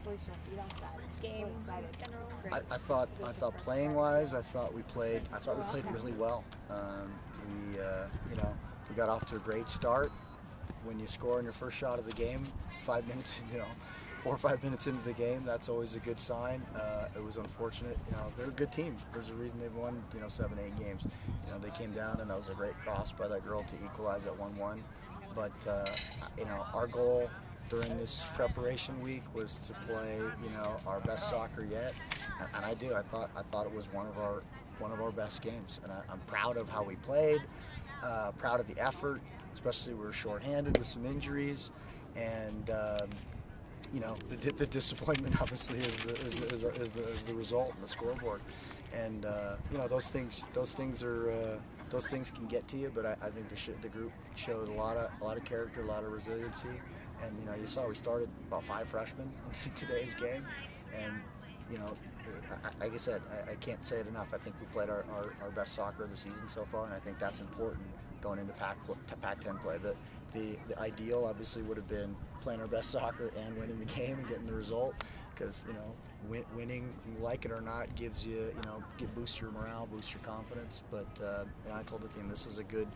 hopefully she'll feed off that. Game excited. I thought playing wise, I thought we played really well. We got off to a great start. When you score in your first shot of the game, 5 minutes, 4 or 5 minutes into the game, that's always a good sign. It was unfortunate. They're a good team. There's a reason they've won, 7, 8 games. They came down, and that was a great cross by that girl to equalize at 1-1. But our goal during this preparation week was to play, our best soccer yet, and I do. I thought it was one of our best games, and I'm proud of how we played, proud of the effort. Especially we were shorthanded with some injuries, and the disappointment obviously is the result and the scoreboard, and those things can get to you. But I think the group showed a lot of character, a lot of resiliency, and you saw we started about 5 freshmen in today's game, and like I said, I can't say it enough. I think we played our best soccer of the season so far, and I think that's important going into Pac-10 play. The ideal obviously would have been playing our best soccer and winning the game and getting the result, because winning, like it or not, gives you boosts your morale, boosts your confidence. But I told the team this is a good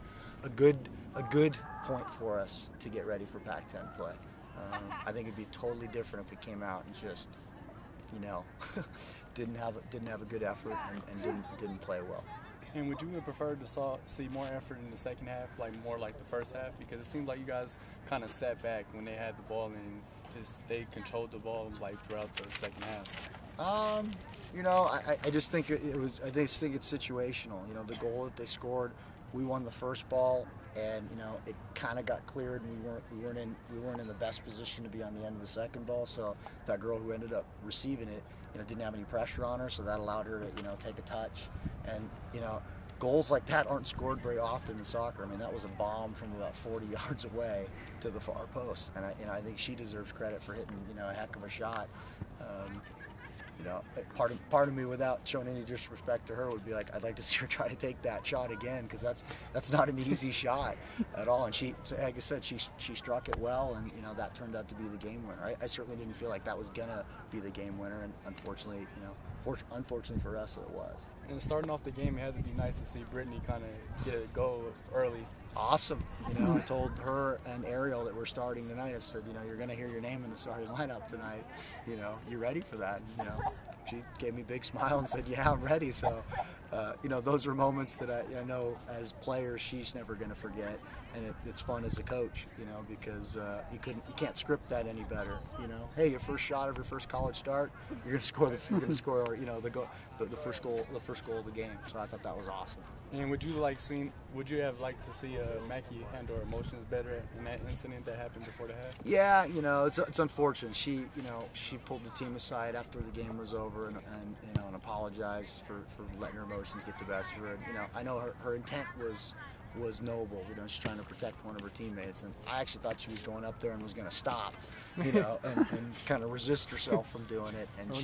point for us to get ready for Pac-10 play. I think it'd be totally different if we came out and just didn't have a good effort and didn't play well. And would you have preferred to see more effort in the second half, more like the first half? Because it seemed like you guys kind of sat back when they had the ball and they controlled the ball throughout the second half. I just think it's situational. The goal that they scored, we won the first ball, and it kind of got cleared, and we weren't in the best position to be on the end of the second ball. So that girl who ended up receiving it, didn't have any pressure on her, so that allowed her to take a touch. And goals like that aren't scored very often in soccer. I mean, that was a bomb from about 40 yards away to the far post, and I think she deserves credit for hitting a heck of a shot. Part of me, without showing any disrespect to her, would be like, I'd like to see her try to take that shot again, because that's not an easy shot at all. And she, like I said, she struck it well, and that turned out to be the game winner. I certainly didn't feel like that was gonna be the game winner, and unfortunately, unfortunately for us, it was. And starting off the game, it had to be nice to see Brittany kind of get a goal early. Awesome. I told her and Ariel that we're starting tonight. I said, you're going to hear your name in the starting lineup tonight. You ready for that? And, she gave me a big smile and said, yeah, I'm ready. So, those are moments that I know as players she's never going to forget, and it's fun as a coach, because you can't script that any better. Hey, your first shot of your first college start, you're going to score the first goal of the game. So I thought that was awesome. And would you have liked to see Mackie handle her emotions better in that incident that happened before the half? Yeah, it's unfortunate. She pulled the team aside after the game was over and apologized for letting her emotions get the best of her. I know her intent was noble. She's trying to protect one of her teammates, and I actually thought she was going up there and was going to stop, and kind of resist herself from doing it. And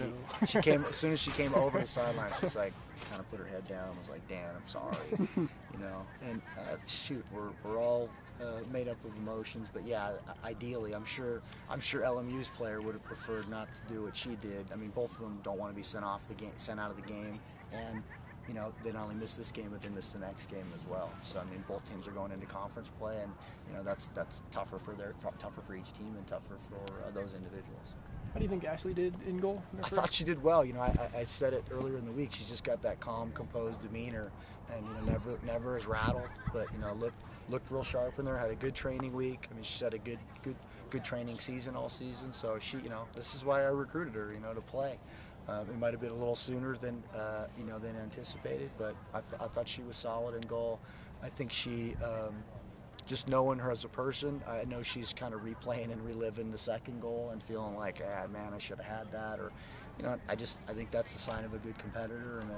she came, as soon as she came over the sideline, she's like, kind of put her head down and was like, Dan, I'm sorry, And shoot, we're all made up of emotions, but yeah, ideally, I'm sure LMU's player would have preferred not to do what she did. I mean, both of them don't want to be sent out of the game, and they not only miss this game, but they miss the next game as well. So I mean, both teams are going into conference play, and that's tougher for each team and tougher for those individuals. How do you think Ashley did in goal? I thought she did well. I said it earlier in the week. She's just got that calm, composed demeanor, and never is rattled. But looked real sharp in there. Had a good training week. I mean, she's had a good training season all season. So she, this is why I recruited her, to play. It might have been a little sooner than anticipated, but I thought she was solid in goal. I think she, just knowing her as a person, I know she's kind of replaying and reliving the second goal and feeling like, man, I should have had that, or, I think that's the sign of a good competitor and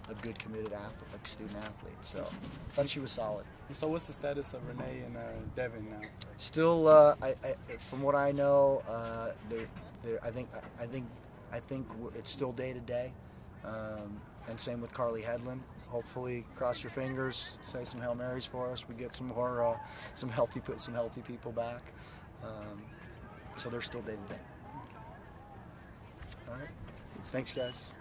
a good committed athlete, like student athlete. So I thought she was solid. And so what's the status of Renee and Devin now? Still, from what I know, I think it's still day to day, and same with Carly Headland. Hopefully, cross your fingers, say some Hail Marys for us. We get some more, some healthy people back. So they're still day to day. Thanks, guys.